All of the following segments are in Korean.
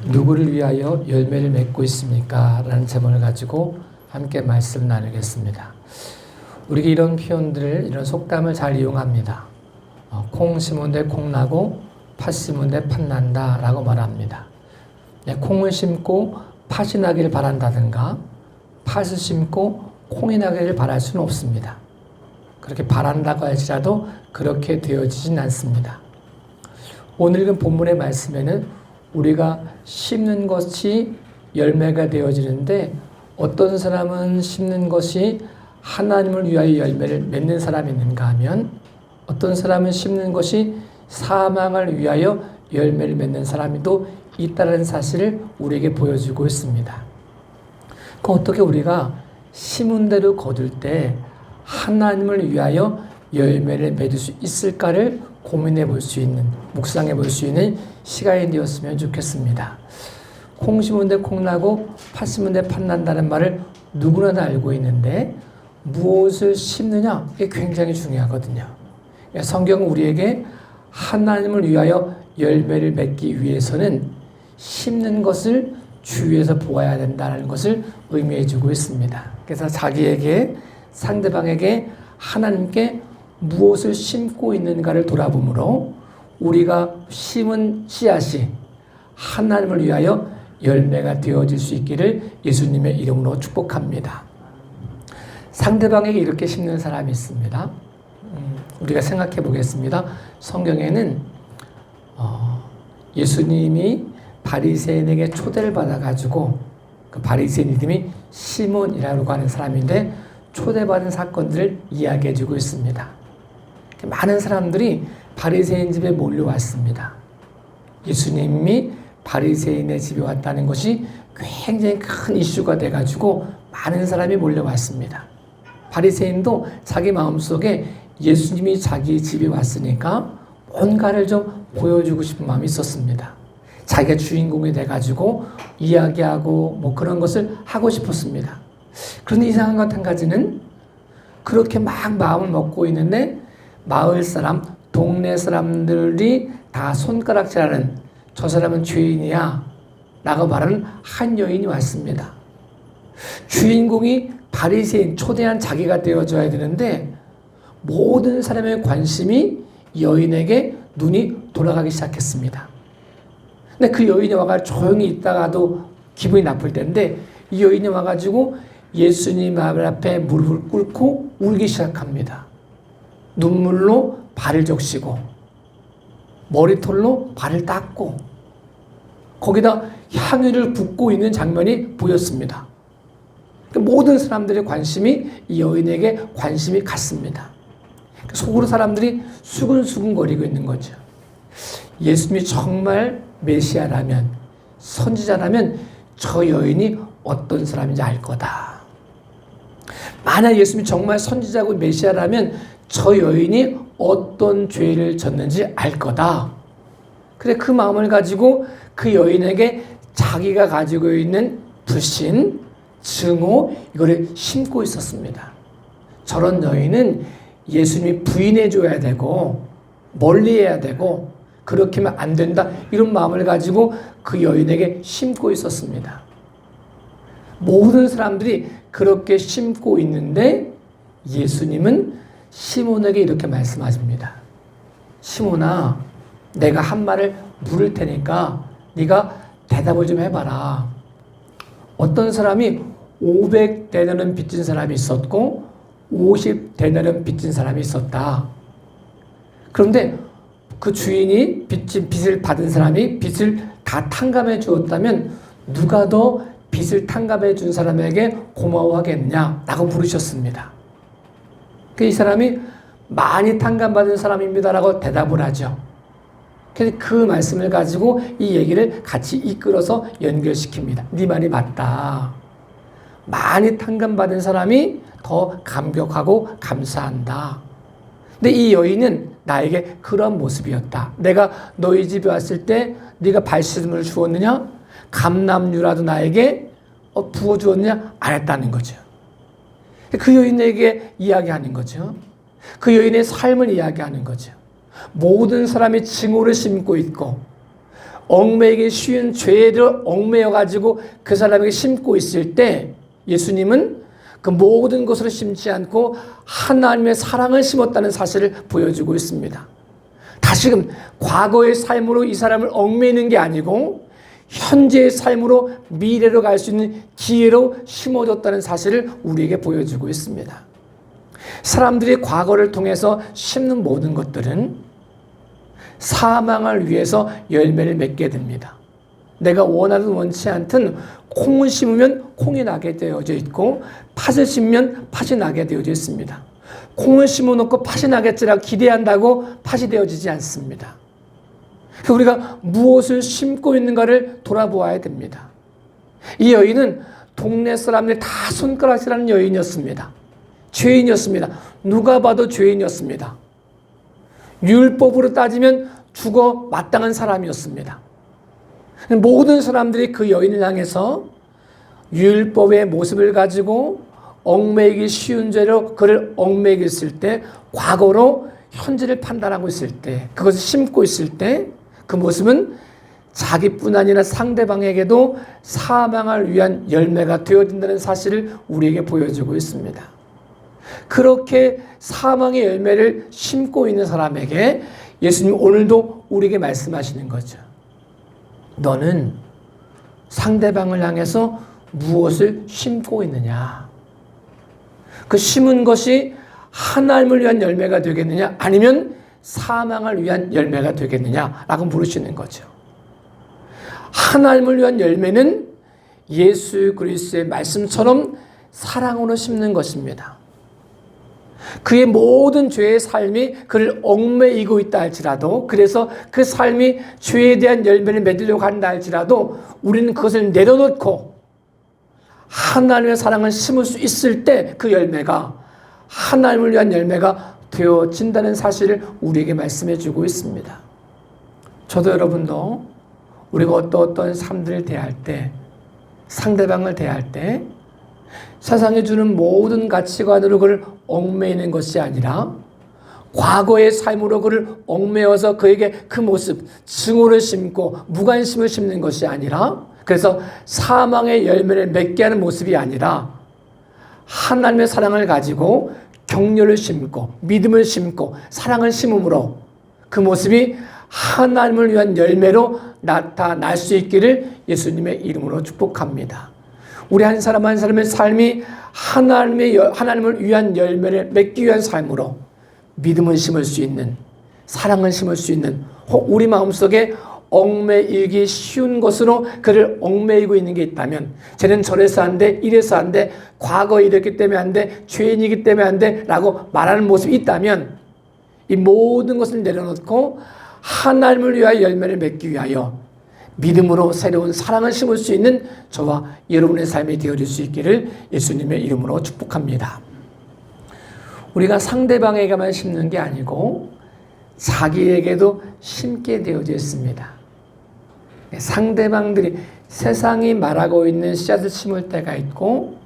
누구를 위하여 열매를 맺고 있습니까? 라는 제목을 가지고 함께 말씀 나누겠습니다. 우리가 이런 표현들을, 이런 속담을 잘 이용합니다. 콩 심은 데 콩 나고 팥 심은 데 팥 난다 라고 말합니다. 콩을 심고 팥이 나기를 바란다든가 팥을 심고 콩이 나기를 바랄 수는 없습니다. 그렇게 바란다고 할지라도 그렇게 되어지진 않습니다. 오늘 읽은 본문의 말씀에는 우리가 심는 것이 열매가 되어지는데 어떤 사람은 심는 것이 하나님을 위하여 열매를 맺는 사람이 있는가 하면 어떤 사람은 심는 것이 사망을 위하여 열매를 맺는 사람이 또 있다는 사실을 우리에게 보여주고 있습니다. 그 어떻게 우리가 심은 대로 거둘 때 하나님을 위하여 열매를 맺을 수 있을까를 고민해 볼 수 있는, 묵상해 볼 수 있는 시간이 되었으면 좋겠습니다. 콩 심은 데 콩 나고 팥 심은 데 팥 난다는 말을 누구나 다 알고 있는데 무엇을 심느냐? 이게 굉장히 중요하거든요. 성경은 우리에게 하나님을 위하여 열매를 맺기 위해서는 심는 것을 주위에서 보아야 된다는 것을 의미해 주고 있습니다. 그래서 자기에게, 상대방에게, 하나님께 무엇을 심고 있는가를 돌아보므로 우리가 심은 씨앗이 하나님을 위하여 열매가 되어질 수 있기를 예수님의 이름으로 축복합니다. 상대방에게 이렇게 심는 사람이 있습니다. 우리가 생각해 보겠습니다. 성경에는 예수님이 바리새인에게 초대를 받아가지고 그 바리새인 이름이 시몬이라고 하는 사람인데 초대받은 사건들을 이야기해 주고 있습니다. 많은 사람들이 바리새인 집에 몰려왔습니다. 예수님이 바리새인의 집에 왔다는 것이 굉장히 큰 이슈가 돼가지고 많은 사람이 몰려왔습니다. 바리새인도 자기 마음속에 예수님이 자기 집에 왔으니까 뭔가를 좀 보여주고 싶은 마음이 있었습니다. 자기가 주인공이 돼가지고 이야기하고 뭐 그런 것을 하고 싶었습니다. 그런데 이상한 것 한 가지는 그렇게 막 마음을 먹고 있는데 마을 사람, 동네 사람들이 다 손가락질하는 저 사람은 죄인이야 라고 말하는 한 여인이 왔습니다. 주인공이 바리새인, 초대한 자기가 되어줘야 되는데 모든 사람의 관심이 여인에게 눈이 돌아가기 시작했습니다. 근데 그 여인이 와가 조용히 있다가도 기분이 나쁠 텐데 이 여인이 와가지고 예수님 앞에 무릎을 꿇고 울기 시작합니다. 눈물로 발을 적시고 머리털로 발을 닦고 거기다 향유를 붓고 있는 장면이 보였습니다. 모든 사람들의 관심이 이 여인에게 관심이 갔습니다. 속으로 사람들이 수근수근거리고 있는 거죠. 예수님이 정말 메시아라면, 선지자라면 저 여인이 어떤 사람인지 알 거다. 만약 예수님이 정말 선지자고 메시아라면 저 여인이 어떤 죄를 졌는지 알 거다. 그래, 그 마음을 가지고 그 여인에게 자기가 가지고 있는 불신, 증오, 이거를 심고 있었습니다. 저런 여인은 예수님이 부인해 줘야 되고 멀리 해야 되고 그렇게 하면 안 된다, 이런 마음을 가지고 그 여인에게 심고 있었습니다. 모든 사람들이 그렇게 심고 있는데 예수님은 시몬에게 이렇게 말씀하십니다. 시몬아, 내가 한 말을 물을 테니까 네가 대답을 좀 해봐라. 어떤 사람이 500데나리온 빚진 사람이 있었고 50데나리온 빚진 사람이 있었다. 그런데 그 주인이 빚을 받은 사람이 빚을 다 탕감해 주었다면 누가 더 빚을 탕감해 준 사람에게 고마워하겠냐? 라고 물으셨습니다. 이 사람이 많이 탕감받은 사람입니다라고 대답을 하죠. 그래서 그 말씀을 가지고 이 얘기를 같이 이끌어서 연결시킵니다. 네 말이 맞다. 많이 탕감받은 사람이 더 감격하고 감사한다. 근데 이 여인은 나에게 그런 모습이었다. 내가 너희 집에 왔을 때 네가 발씻음을 주었느냐? 감람유라도 나에게 부어주었느냐? 안 했다는 거죠. 그 여인에게 이야기하는 거죠. 그 여인의 삶을 이야기하는 거죠. 모든 사람이 증오를 심고 있고 얽매이기 쉬운 죄를 얽매여 가지고 그 사람에게 심고 있을 때 예수님은 그 모든 것으로 심지 않고 하나님의 사랑을 심었다는 사실을 보여주고 있습니다. 다시금 과거의 삶으로 이 사람을 얽매이는 게 아니고 현재의 삶으로 미래로 갈 수 있는 기회로 심어줬다는 사실을 우리에게 보여주고 있습니다. 사람들이 과거를 통해서 심는 모든 것들은 사망을 위해서 열매를 맺게 됩니다. 내가 원하든 원치 않든 콩을 심으면 콩이 나게 되어져 있고 팥을 심으면 팥이 나게 되어져 있습니다. 콩을 심어놓고 팥이 나겠지라고 기대한다고 팥이 되어지지 않습니다. 우리가 무엇을 심고 있는가를 돌아보아야 됩니다. 이 여인은 동네 사람들이 다 손가락질하는 여인이었습니다. 죄인이었습니다. 누가 봐도 죄인이었습니다. 율법으로 따지면 죽어 마땅한 사람이었습니다. 모든 사람들이 그 여인을 향해서 율법의 모습을 가지고 얽매이기 쉬운 죄로 그를 얽매이고 있을 때, 과거로 현재를 판단하고 있을 때, 그것을 심고 있을 때 그 모습은 자기뿐 아니라 상대방에게도 사망을 위한 열매가 되어진다는 사실을 우리에게 보여주고 있습니다. 그렇게 사망의 열매를 심고 있는 사람에게 예수님 오늘도 우리에게 말씀하시는 거죠. 너는 상대방을 향해서 무엇을 심고 있느냐? 그 심은 것이 하나님을 위한 열매가 되겠느냐? 아니면 사망을 위한 열매가 되겠느냐라고 물으시는 거죠. 하나님을 위한 열매는 예수 그리스도의 말씀처럼 사랑으로 심는 것입니다. 그의 모든 죄의 삶이 그를 얽매이고 있다 할지라도, 그래서 그 삶이 죄에 대한 열매를 맺으려고 한다 할지라도 우리는 그것을 내려놓고 하나님의 사랑을 심을 수 있을 때 그 열매가 하나님을 위한 열매가 되어진다는 사실을 우리에게 말씀해 주고 있습니다. 저도 여러분도 우리가 어떤 삶들을 대할 때, 상대방을 대할 때 세상에 주는 모든 가치관으로 그를 얽매이는 것이 아니라 과거의 삶으로 그를 얽매여서 그에게 그 모습, 증오를 심고 무관심을 심는 것이 아니라, 그래서 사망의 열매를 맺게 하는 모습이 아니라 하나님의 사랑을 가지고 격려를 심고 믿음을 심고 사랑을 심음으로 그 모습이 하나님을 위한 열매로 나타날 수 있기를 예수님의 이름으로 축복합니다. 우리 한 사람 한 사람의 삶이 하나님을 위한 열매를 맺기 위한 삶으로 믿음을 심을 수 있는, 사랑을 심을 수 있는, 혹 우리 마음속에 얽매이기 쉬운 것으로 그를 얽매이고 있는 게 있다면, 쟤는 저래서 안 돼, 이래서 안 돼, 과거에 이랬기 때문에 안 돼, 죄인이기 때문에 안 돼 라고 말하는 모습이 있다면 이 모든 것을 내려놓고 하나님을 위하여 열매를 맺기 위하여 믿음으로 새로운 사랑을 심을 수 있는 저와 여러분의 삶이 되어질 수 있기를 예수님의 이름으로 축복합니다. 우리가 상대방에게만 심는 게 아니고 자기에게도 심게 되어져 있습니다. 상대방들이, 세상이 말하고 있는 씨앗을 심을 때가 있고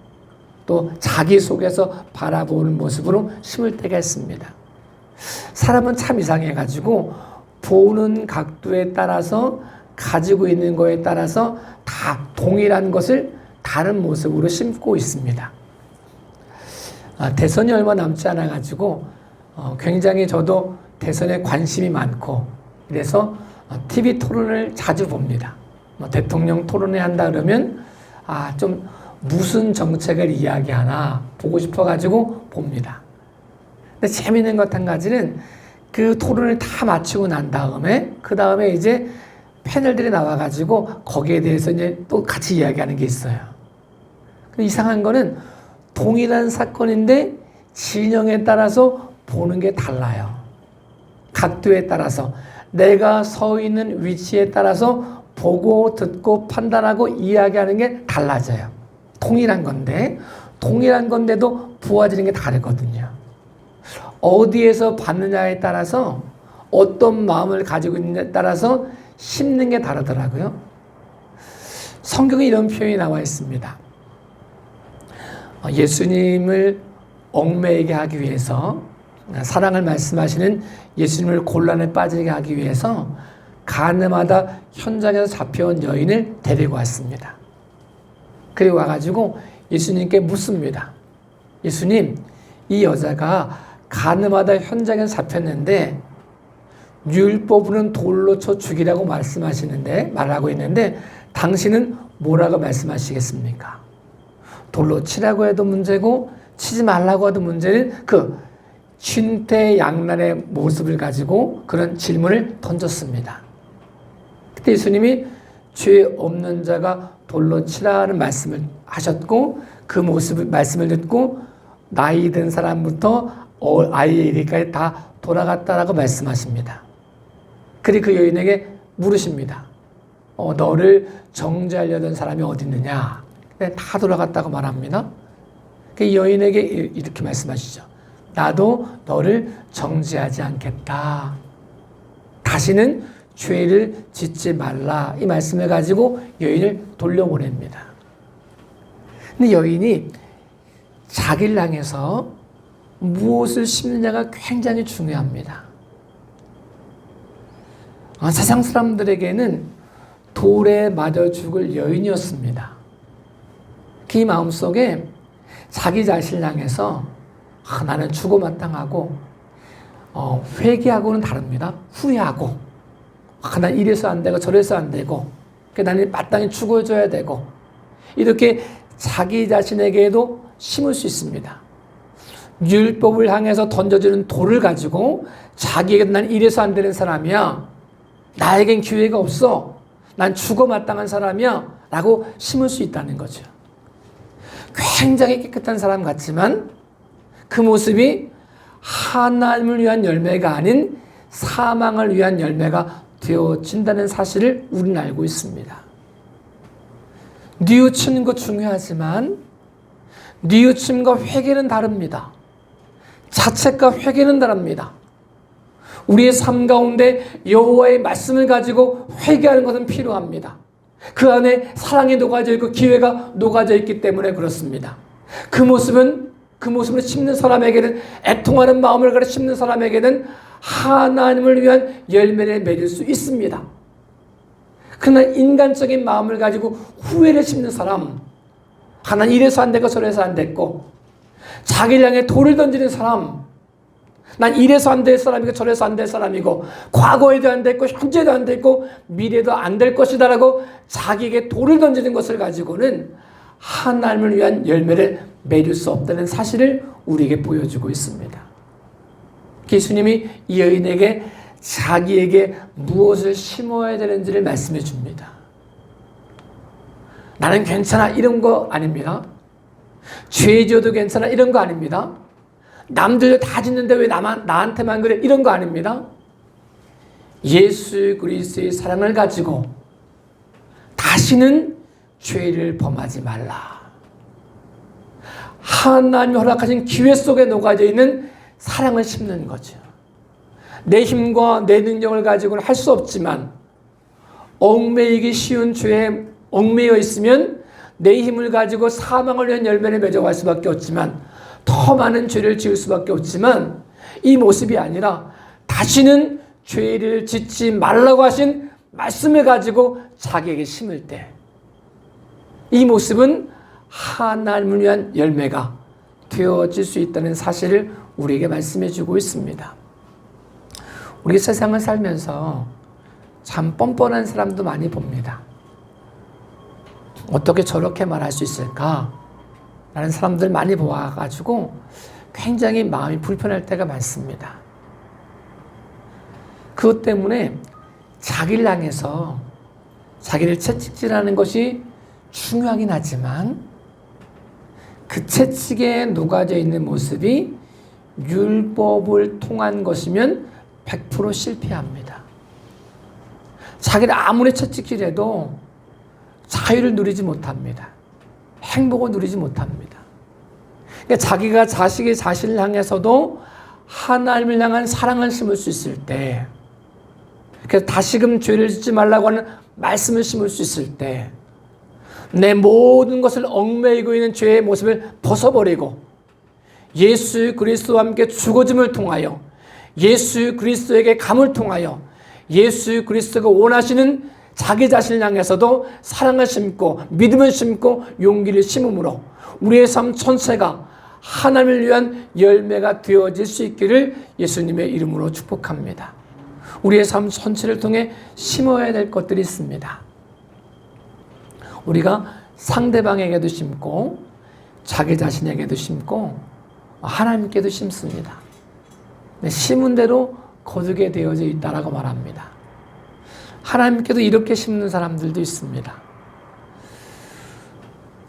또 자기 속에서 바라보는 모습으로 심을 때가 있습니다. 사람은 참 이상해가지고 보는 각도에 따라서 가지고 있는 거에 따라서 다 동일한 것을 다른 모습으로 심고 있습니다. 대선이 얼마 남지 않아가지고 굉장히 저도 대선에 관심이 많고 그래서 TV 토론을 자주 봅니다. 대통령 토론회 한다 그러면 좀 무슨 정책을 이야기하나 보고 싶어가지고 봅니다. 근데 재미있는 것 한 가지는 그 토론을 다 마치고 난 다음에 그 다음에 이제 패널들이 나와가지고 거기에 대해서 이제 또 같이 이야기하는 게 있어요. 이상한 거는 동일한 사건인데 진영에 따라서 보는 게 달라요. 각도에 따라서, 내가 서 있는 위치에 따라서 보고 듣고 판단하고 이야기하는 게 달라져요. 동일한 건데도 부어지는 게 다르거든요. 어디에서 받느냐에 따라서, 어떤 마음을 가지고 있느냐에 따라서 심는 게 다르더라고요. 성경에 이런 표현이 나와 있습니다. 예수님을 얽매이게 하기 위해서, 사랑을 말씀하시는 예수님을 곤란에 빠지게 하기 위해서 가늠하다 현장에서 잡혀온 여인을 데리고 왔습니다. 그리고 와가지고 예수님께 묻습니다. 예수님, 이 여자가 가늠하다 현장에서 잡혔는데 율법으로는 돌로 쳐 죽이라고 말하고 있는데 당신은 뭐라고 말씀하시겠습니까? 돌로 치라고 해도 문제고 치지 말라고 해도 문제는 그 신태양난의 모습을 가지고 그런 질문을 던졌습니다. 그때 예수님이 죄 없는 자가 돌로 치라는 말씀을 하셨고 그 말씀을 듣고 나이 든 사람부터 아이에 이르기까지 다 돌아갔다라고 말씀하십니다. 그리고 그 여인에게 물으십니다. 너를 정죄하려던 사람이 어디 있느냐? 다 돌아갔다고 말합니다. 그 여인에게 이렇게 말씀하시죠. 나도 너를 정죄하지 않겠다. 다시는 죄를 짓지 말라. 이 말씀을 가지고 여인을 돌려보냅니다. 근데 여인이 자기를 향해서 무엇을 심느냐가 굉장히 중요합니다. 세상 사람들에게는 돌에 맞아 죽을 여인이었습니다. 그 마음속에 자기 자신을 향해서 나는 죽어마땅하고 회개하고는 다릅니다. 후회하고 난 이래서 안 되고 저래서 안 되고 나는 마땅히 죽어줘야 되고 이렇게 자기 자신에게도 심을 수 있습니다. 율법을 향해서 던져주는 돌을 가지고 자기에게 난 이래서 안 되는 사람이야. 나에겐 기회가 없어. 난 죽어 마땅한 사람이야. 라고 심을 수 있다는 거죠. 굉장히 깨끗한 사람 같지만 그 모습이 하나님을 위한 열매가 아닌 사망을 위한 열매가 되어진다는 사실을 우리는 알고 있습니다. 뉘우치는 것 중요하지만 뉘우침과 회개는 다릅니다. 자책과 회개는 다릅니다. 우리의 삶 가운데 여호와의 말씀을 가지고 회개하는 것은 필요합니다. 그 안에 사랑이 녹아져 있고 기회가 녹아져 있기 때문에 그렇습니다. 그 모습으로 심는 사람에게는 애통하는 마음을 가지고 심는 사람에게는 하나님을 위한 열매를 맺을 수 있습니다. 그러나 인간적인 마음을 가지고 후회를 심는 사람, 하나님 이래서 안 되고 저래서 안 됐고 자기를 향해 돌을 던지는 사람, 난 이래서 안 될 사람이고 저래서 안 될 사람이고 과거에도 안 됐고 현재도 안 됐고 미래도 안 될 것이다 라고 자기에게 돌을 던지는 것을 가지고는 하나님을 위한 열매를 맺을 수 없다는 사실을 우리에게 보여주고 있습니다. 예수님이 이 여인에게 자기에게 무엇을 심어야 되는지를 말씀해 줍니다. 나는 괜찮아 이런 거 아닙니다. 죄 지어도 괜찮아 이런 거 아닙니다. 남들도 다 짓는데 왜 나한테만 그래 이런 거 아닙니다. 예수 그리스도의 사랑을 가지고 다시는 죄를 범하지 말라. 하나님이 허락하신 기회 속에 녹아져 있는 사랑을 심는 거죠. 내 힘과 내 능력을 가지고는 할 수 없지만 얽매이기 쉬운 죄에 얽매여 있으면 내 힘을 가지고 사망을 위한 열매를 맺어갈 수밖에 없지만 더 많은 죄를 지을 수밖에 없지만 이 모습이 아니라 다시는 죄를 짓지 말라고 하신 말씀을 가지고 자기에게 심을 때 이 모습은 하나님을 위한 열매가 되어질 수 있다는 사실을 우리에게 말씀해 주고 있습니다. 우리 세상을 살면서 참 뻔뻔한 사람도 많이 봅니다. 어떻게 저렇게 말할 수 있을까? 라는 사람들 많이 보아가지고 굉장히 마음이 불편할 때가 많습니다. 그것 때문에 자기를 향해서 자기를 채찍질하는 것이 중요하긴 하지만 그 채찍에 녹아져 있는 모습이 율법을 통한 것이면 100% 실패합니다. 자기를 아무리 채찍질해도 자유를 누리지 못합니다. 행복을 누리지 못합니다. 그러니까 자기가 자신을 향해서도 하나님을 향한 사랑을 심을 수 있을 때, 그래서 다시금 죄를 짓지 말라고 하는 말씀을 심을 수 있을 때, 내 모든 것을 얽매이고 있는 죄의 모습을 벗어버리고 예수 그리스도와 함께 죽어짐을 통하여 예수 그리스도에게 감을 통하여 예수 그리스도가 원하시는 자기 자신을 향해서도 사랑을 심고 믿음을 심고 용기를 심음으로 우리의 삶 전체가 하나님을 위한 열매가 되어질 수 있기를 예수님의 이름으로 축복합니다. 우리의 삶 전체를 통해 심어야 될 것들이 있습니다. 우리가 상대방에게도 심고 자기 자신에게도 심고 하나님께도 심습니다. 심은 대로 거두게 되어져 있다라고 말합니다. 하나님께도 이렇게 심는 사람들도 있습니다.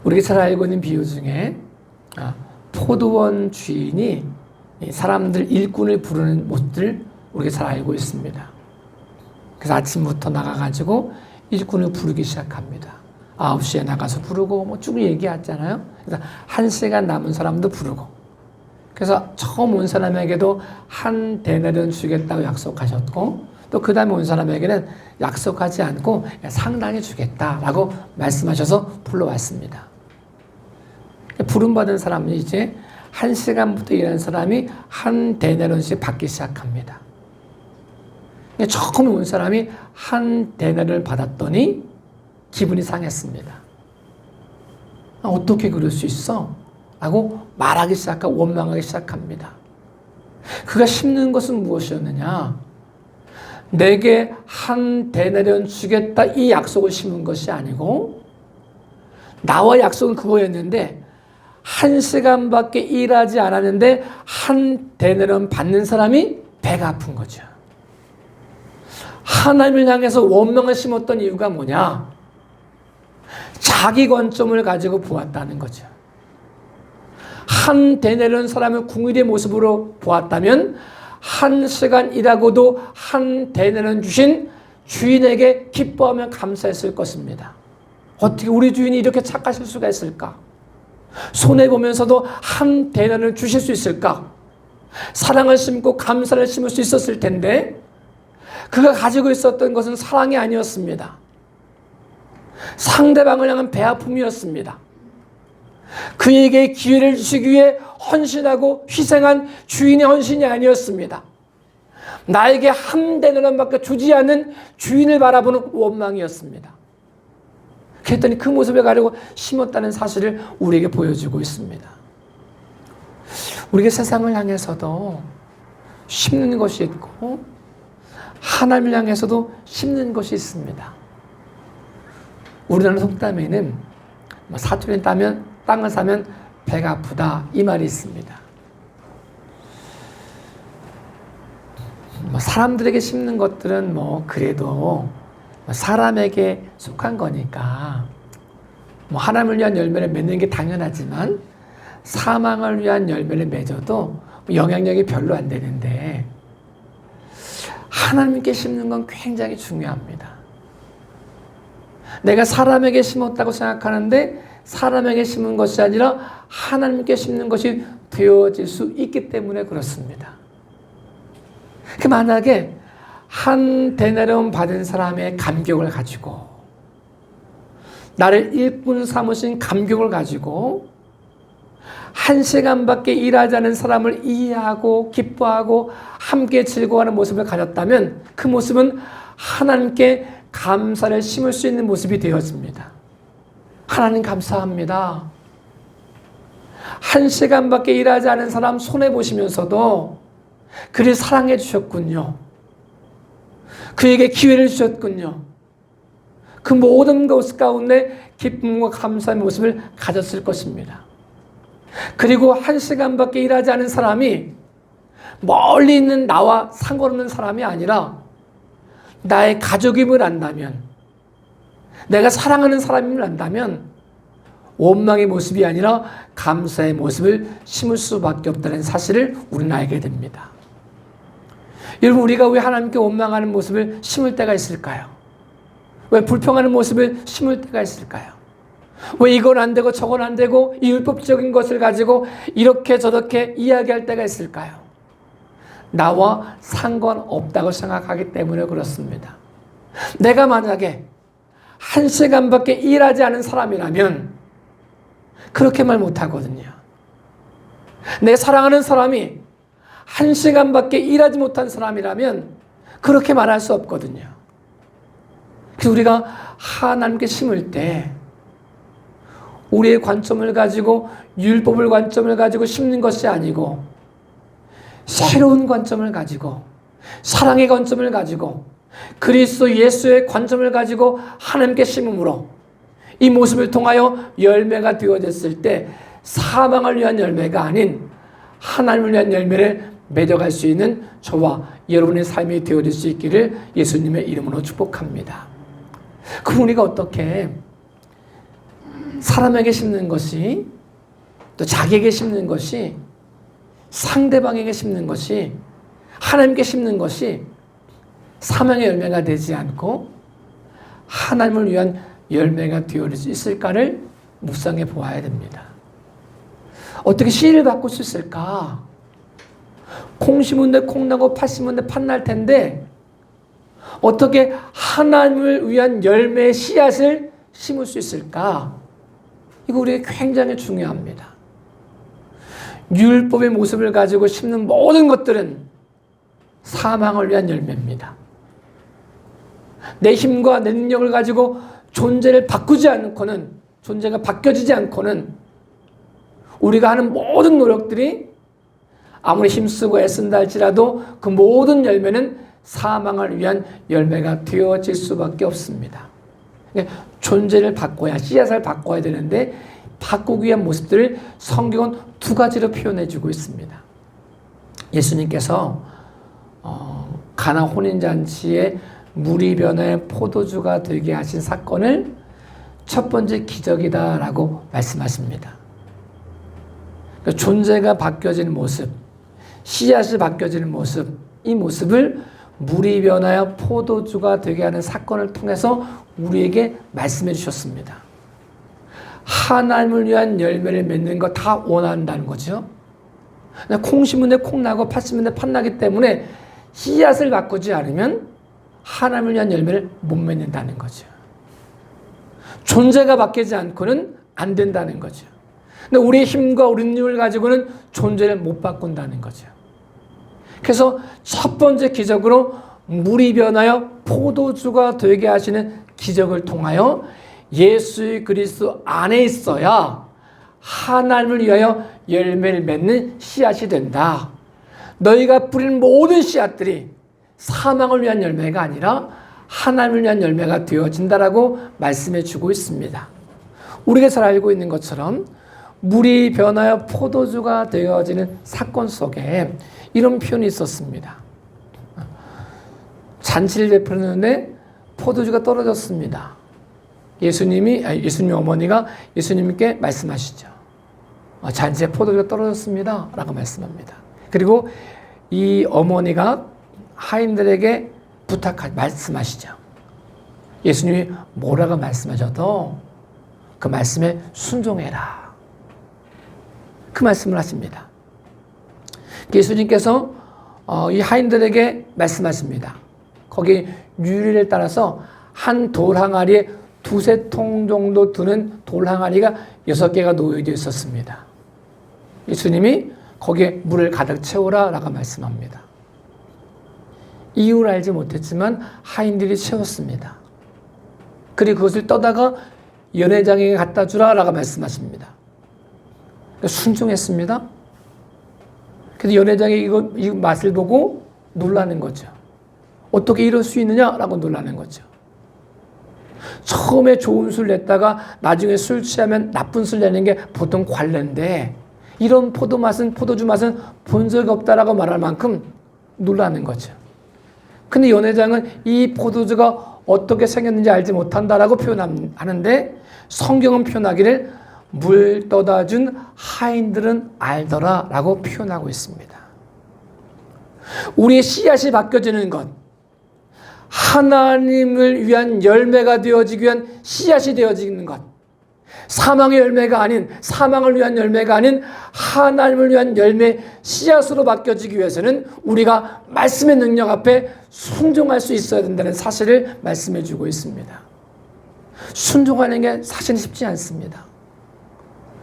우리가 잘 알고 있는 비유 중에 포도원 주인이 사람들 일꾼을 부르는 모습들 우리가 잘 알고 있습니다. 그래서 아침부터 나가가지고 일꾼을 부르기 시작합니다. 9시에 나가서 부르고 쭉 얘기하잖아요. 그래서 1시간 남은 사람도 부르고. 그래서 처음 온 사람에게도 한 데나리온 주겠다고 약속하셨고 또 그 다음에 온 사람에게는 약속하지 않고 상당히 주겠다라고 말씀하셔서 불러왔습니다. 부름받은 사람은 이제 1시간부터 일하는 사람이 한 데나리온씩 받기 시작합니다. 처음 온 사람이 한 데나리온을 받았더니 기분이 상했습니다. 어떻게 그럴 수 있어? 라고 말하기 시작하고 원망하기 시작합니다. 그가 심는 것은 무엇이었느냐? 내게 한 데나리온 주겠다 이 약속을 심은 것이 아니고 나와 약속은 그거였는데 1시간밖에 일하지 않았는데 한 데나리온 받는 사람이 배가 아픈 거죠. 하나님을 향해서 원망을 심었던 이유가 뭐냐? 자기 관점을 가지고 보았다는 거죠. 한 데나리온 사람을 궁일의 모습으로 보았다면 1시간 일하고도 한 데나리온 주신 주인에게 기뻐하며 감사했을 것입니다. 어떻게 우리 주인이 이렇게 착하실 수가 있을까? 손해보면서도 한 데나리온을 주실 수 있을까? 사랑을 심고 감사를 심을 수 있었을 텐데 그가 가지고 있었던 것은 사랑이 아니었습니다. 상대방을 향한 배아픔이었습니다. 그에게 기회를 주시기 위해 헌신하고 희생한 주인의 헌신이 아니었습니다. 나에게 한 데나리온밖에 주지 않는 주인을 바라보는 원망이었습니다. 그랬더니 그 모습을 가지고 심었다는 사실을 우리에게 보여주고 있습니다. 우리가 세상을 향해서도 심는 것이 있고 하나님을 향해서도 심는 것이 있습니다. 우리나라 속담에는 사촌이 땅을 사면 배가 아프다 이 말이 있습니다. 사람들에게 심는 것들은 그래도 사람에게 속한 거니까 하나님을 위한 열매를 맺는 게 당연하지만 사망을 위한 열매를 맺어도 영향력이 별로 안 되는데 하나님께 심는 건 굉장히 중요합니다. 내가 사람에게 심었다고 생각하는데 사람에게 심은 것이 아니라 하나님께 심는 것이 되어질 수 있기 때문에 그렇습니다. 만약에 한 데나리온 받은 사람의 감격을 가지고 나를 일꾼 삼으신 감격을 가지고 1시간밖에 일하지 않은 사람을 이해하고 기뻐하고 함께 즐거워하는 모습을 가졌다면 그 모습은 하나님께 감사를 심을 수 있는 모습이 되어집니다. 하나님 감사합니다. 1시간밖에 일하지 않은 사람 손해보시면서도 그를 사랑해 주셨군요. 그에게 기회를 주셨군요. 그 모든 것 가운데 기쁨과 감사의 모습을 가졌을 것입니다. 그리고 1시간밖에 일하지 않은 사람이 멀리 있는 나와 상관없는 사람이 아니라 나의 가족임을 안다면, 내가 사랑하는 사람임을 안다면 원망의 모습이 아니라 감사의 모습을 심을 수밖에 없다는 사실을 우리는 알게 됩니다. 여러분, 우리가 왜 하나님께 원망하는 모습을 심을 때가 있을까요? 왜 불평하는 모습을 심을 때가 있을까요? 왜 이건 안 되고 저건 안 되고 이 율법적인 것을 가지고 이렇게 저렇게 이야기할 때가 있을까요? 나와 상관없다고 생각하기 때문에 그렇습니다. 내가 만약에 1시간밖에 일하지 않은 사람이라면 그렇게 말 못하거든요. 내 사랑하는 사람이 1시간밖에 일하지 못한 사람이라면 그렇게 말할 수 없거든요. 그래서 우리가 하나님께 심을 때 우리의 관점을 가지고 율법을 관점을 가지고 심는 것이 아니고 새로운 관점을 가지고 사랑의 관점을 가지고 그리스도 예수의 관점을 가지고 하나님께 심음으로 이 모습을 통하여 열매가 되어졌을 때 사망을 위한 열매가 아닌 하나님을 위한 열매를 맺어갈 수 있는 저와 여러분의 삶이 되어질 수 있기를 예수님의 이름으로 축복합니다. 그럼 우리가 어떻게 사람에게 심는 것이 또 자기에게 심는 것이 상대방에게 심는 것이 하나님께 심는 것이 사망의 열매가 되지 않고 하나님을 위한 열매가 되어질 수 있을까를 묵상해 보아야 됩니다. 어떻게 씨를 바꿀 수 있을까? 콩 심은데 콩 나고 팥 심은데 팥 날 텐데 어떻게 하나님을 위한 열매의 씨앗을 심을 수 있을까? 이거 우리에게 굉장히 중요합니다. 율법의 모습을 가지고 심는 모든 것들은 사망을 위한 열매입니다. 내 힘과 내 능력을 가지고 존재를 바꾸지 않고는, 존재가 바뀌어지지 않고는 우리가 하는 모든 노력들이 아무리 힘쓰고 애쓴다 할지라도 그 모든 열매는 사망을 위한 열매가 되어질 수밖에 없습니다. 존재를 바꿔야, 씨앗을 바꿔야 되는데 바꾸기 위한 모습들을 성경은 두 가지로 표현해 주고 있습니다. 예수님께서 가나 혼인잔치에 물이 변해 포도주가 되게 하신 사건을 첫 번째 기적이다라고 말씀하십니다. 그러니까 존재가 바뀌어지는 모습, 씨앗이 바뀌어지는 모습, 이 모습을 물이 변하여 포도주가 되게 하는 사건을 통해서 우리에게 말씀해 주셨습니다. 하나님을 위한 열매를 맺는 거 다 원한다는 거죠. 콩 심은데 콩 나고 팥 심은데 팥 나기 때문에 씨앗을 바꾸지 않으면 하나님을 위한 열매를 못 맺는다는 거죠. 존재가 바뀌지 않고는 안 된다는 거죠. 근데 우리의 힘과 우리 능력을 가지고는 존재를 못 바꾼다는 거죠. 그래서 첫 번째 기적으로 물이 변하여 포도주가 되게 하시는 기적을 통하여 예수 그리스도 안에 있어야 하나님을 위하여 열매를 맺는 씨앗이 된다. 너희가 뿌리는 모든 씨앗들이 사망을 위한 열매가 아니라 하나님을 위한 열매가 되어진다라고 말씀해 주고 있습니다. 우리가 잘 알고 있는 것처럼 물이 변하여 포도주가 되어지는 사건 속에 이런 표현이 있었습니다. 잔치를 베푸는데 포도주가 떨어졌습니다. 예수님 어머니가 예수님께 말씀하시죠. 잔치에 포도주가 떨어졌습니다. 라고 말씀합니다. 그리고 이 어머니가 하인들에게 말씀하시죠. 예수님이 뭐라고 말씀하셔도 그 말씀에 순종해라. 그 말씀을 하십니다. 예수님께서 이 하인들에게 말씀하십니다. 거기 유리를 따라서 한 돌 항아리에 두세 통 정도 드는 돌 항아리가 6개가 놓여져 있었습니다. 예수님이 거기에 물을 가득 채우라 라고 말씀합니다. 이유를 알지 못했지만 하인들이 채웠습니다. 그리고 그것을 떠다가 연회장에게 갖다 주라 라고 말씀하십니다. 순종했습니다. 그래서 연회장이 이 맛을 보고 놀라는 거죠. 어떻게 이럴 수 있느냐라고 놀라는 거죠. 처음에 좋은 술 냈다가 나중에 술 취하면 나쁜 술 내는 게 보통 관례인데 이런 포도주 맛은 본 적이 없다라고 말할 만큼 놀라는 거죠. 근데 연회장은 이 포도주가 어떻게 생겼는지 알지 못한다라고 표현하는데 성경은 표현하기를 물 떠다 준 하인들은 알더라 라고 표현하고 있습니다. 우리의 씨앗이 바뀌어지는 것, 하나님을 위한 열매가 되어지기 위한 씨앗이 되어지는 것, 사망의 열매가 아닌, 사망을 위한 열매가 아닌 하나님을 위한 열매 씨앗으로 바뀌어지기 위해서는 우리가 말씀의 능력 앞에 순종할 수 있어야 된다는 사실을 말씀해 주고 있습니다. 순종하는 게 사실 쉽지 않습니다.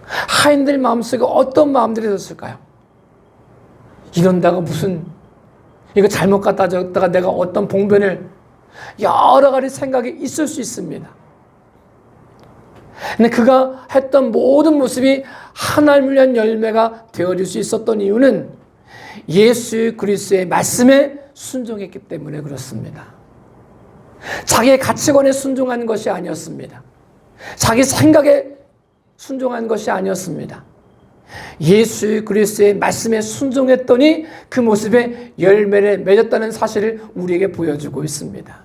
하인들 마음속에 어떤 마음들이 있었을까요? 이런다고 무슨 이거 잘못 갖다 줬다가 내가 어떤 봉변을 여러 가지 생각이 있을 수 있습니다. 근데 그가 했던 모든 모습이 하나님을 위한 열매가 되어질 수 있었던 이유는 예수 그리스도의 말씀에 순종했기 때문에 그렇습니다. 자기의 가치관에 순종한 것이 아니었습니다. 자기 생각에 순종한 것이 아니었습니다. 예수 그리스도의 말씀에 순종했더니 그 모습에 열매를 맺었다는 사실을 우리에게 보여주고 있습니다.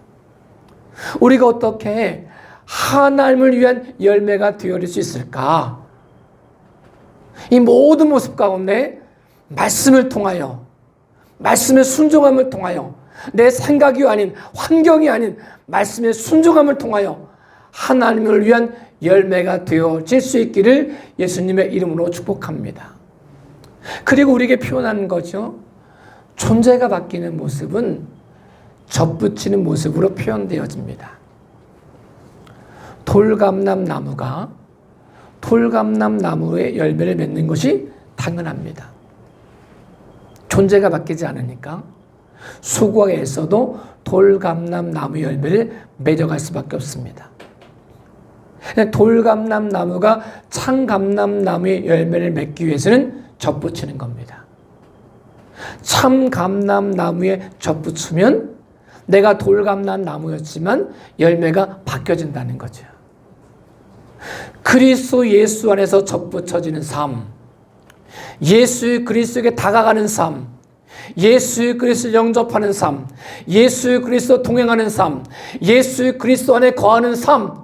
우리가 어떻게 하나님을 위한 열매가 되어질 수 있을까? 이 모든 모습 가운데 말씀을 통하여, 말씀의 순종함을 통하여, 내 생각이 아닌, 환경이 아닌 말씀의 순종함을 통하여 하나님을 위한 열매가 되어질 수 있기를 예수님의 이름으로 축복합니다. 그리고 우리에게 표현하는 거죠. 존재가 바뀌는 모습은 접붙이는 모습으로 표현되어집니다. 돌감람 나무가 돌감람 나무의 열매를 맺는 것이 당연합니다. 존재가 바뀌지 않으니까 수국에서도 돌감람 나무 열매를 맺어갈 수밖에 없습니다. 돌감람 나무가 참감람 나무의 열매를 맺기 위해서는 접붙이는 겁니다. 참감람 나무에 접붙으면 내가 돌감람 나무였지만 열매가 바뀌어진다는 거죠. 그리스도 예수 안에서 접붙여지는 삶, 예수 그리스도에게 다가가는 삶, 예수 그리스도 영접하는 삶, 예수 그리스도 동행하는 삶, 예수 그리스도 안에 거하는 삶,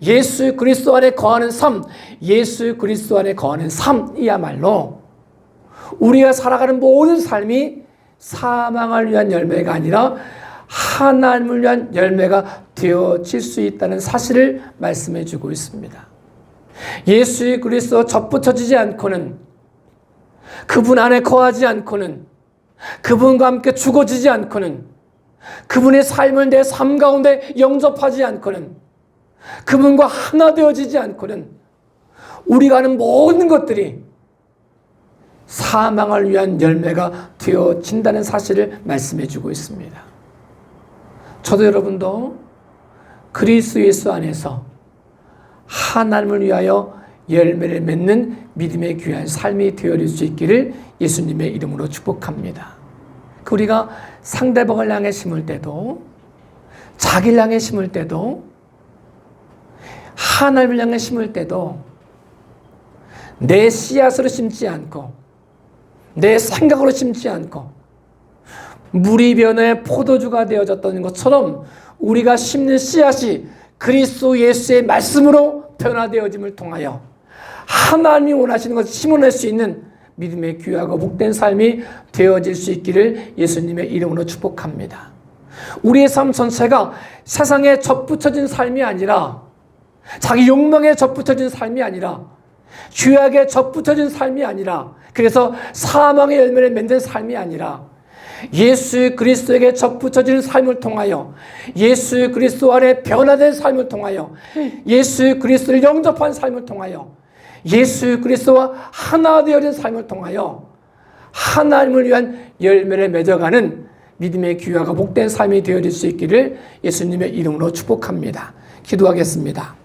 예수 그리스도 안에 거하는 삶, 예수 그리스도 안에 거하는 삶이야말로 우리가 살아가는 모든 삶이 사망을 위한 열매가 아니라 하나님을 위한 열매가 되어질 수 있다는 사실을 말씀해 주고 있습니다. 예수 그리스도 접붙여지지 않고는, 그분 안에 거하지 않고는, 그분과 함께 죽어지지 않고는, 그분의 삶을 내 삶 가운데 영접하지 않고는, 그분과 하나 되어지지 않고는 우리가 하는 모든 것들이 사망을 위한 열매가 되어진다는 사실을 말씀해 주고 있습니다. 저도 여러분도 그리스도 예수 안에서 하나님을 위하여 열매를 맺는 믿음의 귀한 삶이 되어질 수 있기를 예수님의 이름으로 축복합니다. 우리가 상대방을 향해 심을 때도, 자기를 향해 심을 때도, 하나님을 향해 심을 때도 내 씨앗으로 심지 않고 내 생각으로 심지 않고 물이 변해 포도주가 되어졌던 것처럼 우리가 심는 씨앗이 그리스도 예수의 말씀으로 변화되어짐을 통하여 하나님이 원하시는 것을 심어낼 수 있는 믿음의 귀하고 복된 삶이 되어질 수 있기를 예수님의 이름으로 축복합니다. 우리의 삶 전체가 세상에 접붙여진 삶이 아니라, 자기 욕망에 접붙여진 삶이 아니라, 죄악에 접붙여진 삶이 아니라, 그래서 사망의 열매를 맺는 삶이 아니라 예수 그리스도에게 접붙여지는 삶을 통하여, 예수 그리스도 안에 변화된 삶을 통하여, 예수 그리스도를 영접한 삶을 통하여, 예수 그리스도와 하나 되어진 삶을 통하여 하나님을 위한 열매를 맺어가는 믿음의 귀하고 복된 삶이 되어질 수 있기를 예수님의 이름으로 축복합니다. 기도하겠습니다.